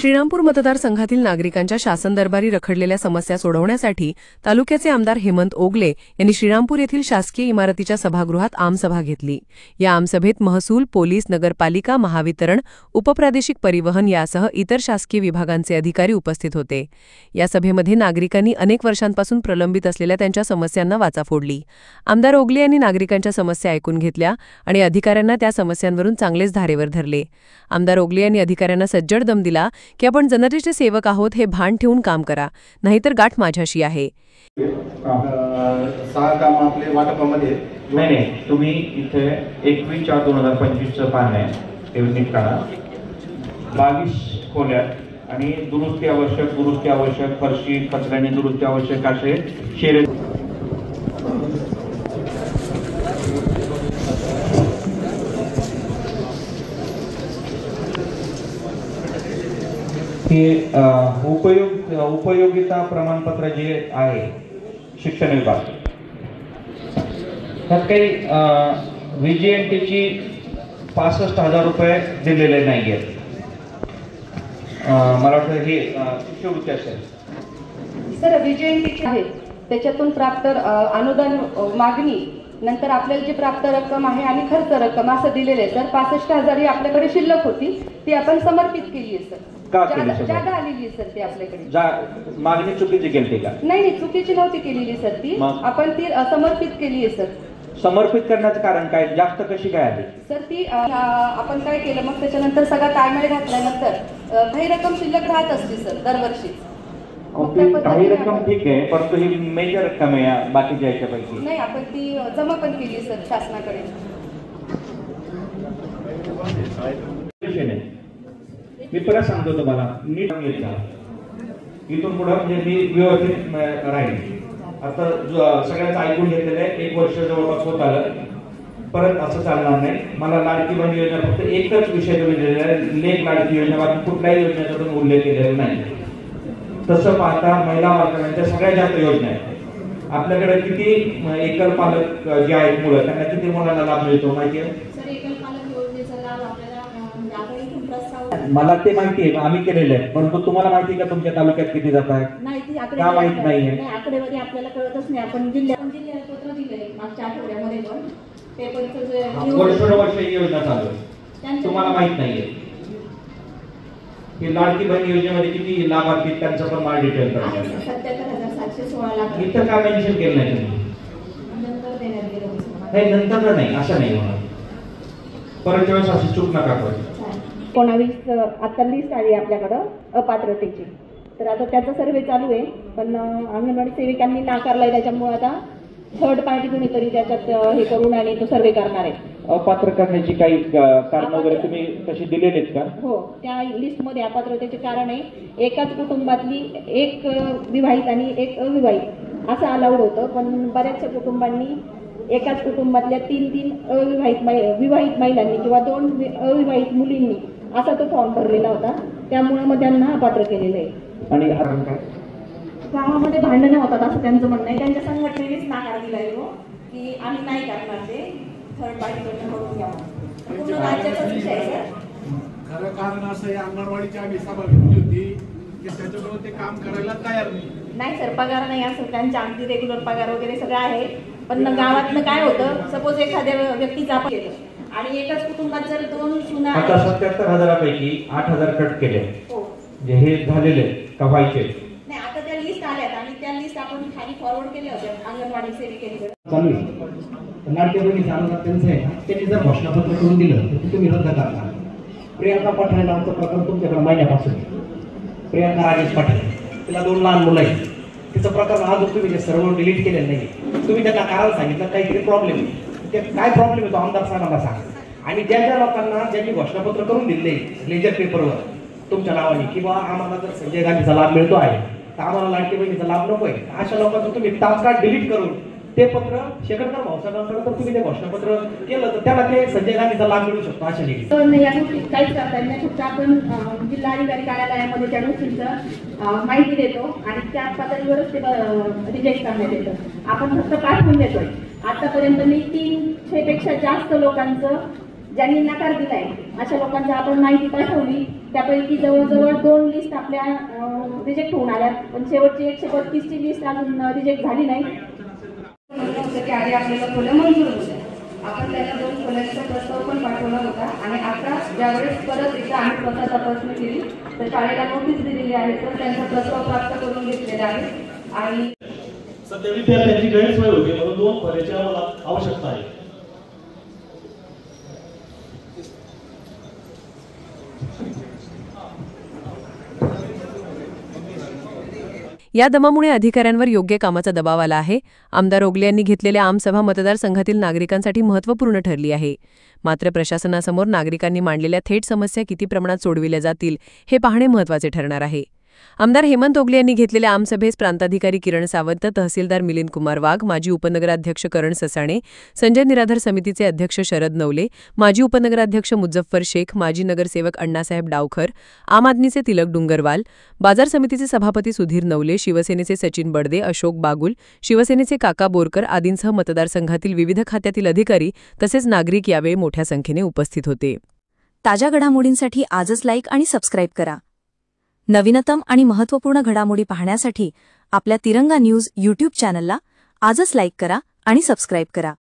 श्रीरामपूर मतदारसंघातील नागरिकांच्या शासन दरबारी रखडलेल्या समस्या सोडवण्यासाठी तालुक्याचे आमदार हेमंत ओगले यांनी श्रीरामपूर येथील शासकीय इमारतीच्या सभागृहात आमसभा घेतली। या आमसभेत महसूल, पोलीस, नगरपालिका, महावितरण, उपप्रादेशिक परिवहन यासह इतर शासकीय विभागांचे अधिकारी उपस्थित होते। या सभेमध्ये नागरिकांनी अनेक वर्षांपासून प्रलंबित असलेल्या त्यांच्या समस्यांना वाचा फोडली। आमदार ओगले यांनी नागरिकांच्या समस्या ऐकून घेतल्या आणि अधिकाऱ्यांना त्या समस्यांवरून चांगलेच धारेवर धरले। आमदार ओगले यांनी अधिकाऱ्यांना सज्जड दम दिला की आपण जनतेचे सेवक आहोत हे भान ठेवून काम करा, नाहीतर गाठ माझ्याशी आहे। सहा काम आपले वाटपामध्ये नाही तुम्ही इथे 21/4/2025 पान आहे ते नीट काढा। 22 खोल्या आणि दुरुस्ती आवश्यक फरशी कचऱ्याने दुरुस्ती आवश्यक असे शेरे उपयोगिता प्रमाणपत्र जे आहे शिक्षण विभाग त्यात काही VGNTची 65,000 रुपये दिलेले नाही आहेत। मला वाटतं हे शिष्यवृत्ती असेल सर। VGNTची आहे त्याच्यातून प्राप्त अनुदान मागणी नंतर आपल्याला जी प्राप्त रक्कम आहे आणि खर्च रक्कम असं दिलेले आहे सर। 65,000 ही आपल्याकडे शिल्लक होती ती आपण समर्पित केली आहे सर। जादा आलेली सर ती आपल्याकडे मागणी चुकीची केली का? नाही चुकीची नव्हती केलेली सर ती आपण ती समर्पित केली आहे सर। समर्पित करण्याचं कारण काय? जास्त कशी काय आली सर ती आपण काय केलं मग त्याच्यानंतर सगळा ताळमेळ घातल्यानंतर काही रक्कम शिल्लक राहत असते सर दरवर्षी। काही रक्कम ठीक आहे परंतु ही मेजर रक्कम आहे बाकीच्या याच्यापैकी नाही आपण ती जमा पण केली सर शासनाकडे। मी परत सांगतो तुम्हाला नीट इथून पुढे म्हणजे मी व्यवस्थित राहील। आता सगळ्यांचं ऐकून घेतलेलं आहे, 1 वर्ष जवळपास होत आलं, परत असं चालणार नाही। मला लाडकी बहीण योजना फक्त एकच विषय तुम्ही दिलेला आहे, लेख लाडकी योजना, बाकी कुठल्याही योजनेचा तुम्ही उल्लेख केलेला नाही। तसं पाहता महिला वर्गाच्या सगळ्यात जास्त योजना आहेत आपल्याकडे। किती एकल पालक जे आहेत मुलं त्यांना किती मुलांना लाभ मिळतो माहिती आहे? मला ते माहिती आहे, आम्ही केलेलं आहे, परंतु तुम्हाला माहिती का तुमच्या तालुक्यात किती जात आहे? का माहित नाहीये? आकडेवारी आपल्याला कळतच नाही। आपण जिल्ह्याला पत्र दिलंय मागच्या आठवड्यामध्ये पण पेपरचं वर्ष ही योजना चालू आहे, तुम्हाला माहित नाहीये? ही लाडकी बहीण योजनेमध्ये किती लाभार्थी त्यांचं पण मला डिटेल करा। 77,716 लाख इथं का मेन्शन केलं नाही तुम्ही? नंतर देण्यात गेलं नाही, नंतर नाही असं नाही होणार, परत वेळेस अशी चूक नका करू। 19 आता लिस्ट आली आपल्याकडं अपात्रतेची, तर आता त्याचा सर्वे चालू आहे पण अंगणवाडी सेविकांनी नाकारलाय, त्याच्यामुळे आता थर्ड पार्टी कोणीतरी त्याच्यात हे करून आणि तो सर्वे करणार आहे। अपात्र करण्याची काही कारण वगैरे तुम्ही तशी दिलेली आहेत का? हो, त्या लिस्टमध्ये अपात्रतेचे कारण आहे एकाच कुटुंबातली एक विवाहित आणि एक अविवाहित असं अलाउड होतं, पण बऱ्याचशा कुटुंबांनी एकाच कुटुंबातल्या 3 विवाहित महिलांनी किंवा 2 अविवाहित मुलींनी असा तो फॉर्म भरलेला होता, त्यामुळे मग त्यांना अपात्र केलेलं आहे। आणि कारण काय? गावामध्ये भांडणं होतात असं त्यांचं म्हणणं आहे। त्यांच्या संघटनेनेच नाकार दिलाय की आम्ही नाही करणार, ते थर्ड पार्टीकडून करून घ्यावं। पूर्ण राज्याचाच विषय आहे सर। खरं कारण असं आहे, अंगणवाडीची आम्ही सभा घेतली होती की त्याच्यामुळे ते काम करायला तयार नाही सर। पगार नाही असं त्यांच्या अगदी रेग्युलर पगार वगैरे सगळं आहे, पण गावातनं काय होतं, सपोज एखाद्या व्यक्तीचा आपण केलं आणि एकाच कुटुंबात जर 2 सुना, आता 77,000 पैकी 8,000 कट केले, म्हणजे हे झालेले का व्हायचे नाही? आता त्या लिस्ट आल्यात आणि त्या लिस्ट आपण खाली फॉरवर्ड केल्या होत्या अंगणवाडी सेविकेकडे। चालू आहे लाडकी बहिणी चालवतात त्यांचं आहे, त्यांनी जर घोषणापत्र करून दिलं तर तुम्ही रद्द करणार। प्रियंका पठाण नावचं प्रकरण तुमच्याकडे महिन्यापासून, प्रियंका राजेश पठाण, तिला 2 लहान मुलं आहेत, तिचं प्रकरण अजून तुम्ही सर्व डिलीट केलेलं नाही। तुम्ही त्यांना कारण सांगितलं काहीतरी प्रॉब्लेम आहे, ते काय प्रॉब्लेम आहे तो आमदार साहेबांना सांगा। आणि ज्या लोकांना ज्यांनी घोषणापत्र करून दिले लेजर पेपरवर तुमच्या नावाने किंवा आम्हाला जर संजय गांधीचा लाभ मिळतो आहे तर आम्हाला लाडकी बहिणीचा लाभ नको आहे, अशा लोकांचं तुम्ही तात्काळ डिलीट करून ते पत्र शेखरकर भाऊसाहेबांकडे तर तुम्ही ते घोषणापत्र केलं तर त्याला ते संजय गांधीचा लाभ मिळू शकतो अशा या गोष्टी काहीच करता येत नाही। फक्त आपण जिल्हाधिकारी कार्यालयामध्ये त्या गोष्टींचं माहिती देतो आणि त्या पातळीवरच ते रिजेक्ट करण्यात येतं। आपण फक्त पाठवून देतोय। आतापर्यंत मी 300 पेक्षा जास्त लोकांचं ज्यांनी नकार दिलाय अशा लोकांची आपण माहिती पाठवली. त्यापैकी जवळजवळ 2 लिस्ट आपल्या रिजेक्ट होऊन आल्या, पण शेवटची 132 ची लिस्ट अजून रिजेक्ट झाली नाही. की आधी आपल्याला खोल्या मंजूर होत्या. आपण त्याला 2 खोल्यांचा प्रस्ताव पण पाठवला होता आणि आता ज्यावेळेस परत एकदा आम्ही स्वतः तपासणी केली तर शाळेला नोटीस दिलेली आहे, तर त्यांचा प्रस्ताव प्राप्त करून घेतलेला आहे. आणि सध्या विद्यार्थ्यांची गैरसोय होते म्हणून 2 खोल्याची आम्हाला आवश्यकता आहे. या दमामुळे अधिकाऱ्यांवर योग्य कामाचा दबाव आला आहे. आमदार ओगले यांनी घेतलेल्या आमसभा मतदारसंघातील नागरिकांसाठी महत्त्वपूर्ण ठरली आहे. मात्र प्रशासनासमोर नागरिकांनी मांडलेल्या थेट समस्या किती प्रमाणात सोडविल्या जातील हे पाहणे महत्त्वाचे ठरणार आहे. आमदार हेमंत ओगले यांनी घेतलेल्या आमसभेस प्रांताधिकारी किरण सावंत, तहसीलदार मिलिंद कुमार वाघ, माजी उपनगराध्यक्ष करण ससाणे, संजय निराधार समितीचे अध्यक्ष शरद नवले, माजी उपनगराध्यक्ष मुझफ्फर शेख, माजी नगरसेवक अण्णासाहेब डावखर, आम आदमीचे तिलक डुंगरवाल, बाजार समितीचे सभापती सुधीर नवले, शिवसेनेचे सचिन बडदे, अशोक बागुल, शिवसेनेचे काका बोरकर आदींसह मतदारसंघातील विविध खात्यातील अधिकारी तसेच नागरिक यावेळी मोठ्या संख्येने उपस्थित होते. ताज्या घडामोडींसाठी आजच लाईक आणि सबस्क्राईब करा. नवीनतम आणि महत्त्वपूर्ण घडामोडी पाहण्यासाठी आपल्या तिरंगा न्यूज यूट्यूब चॅनलला आजच लाईक करा आणि सबस्क्राईब करा.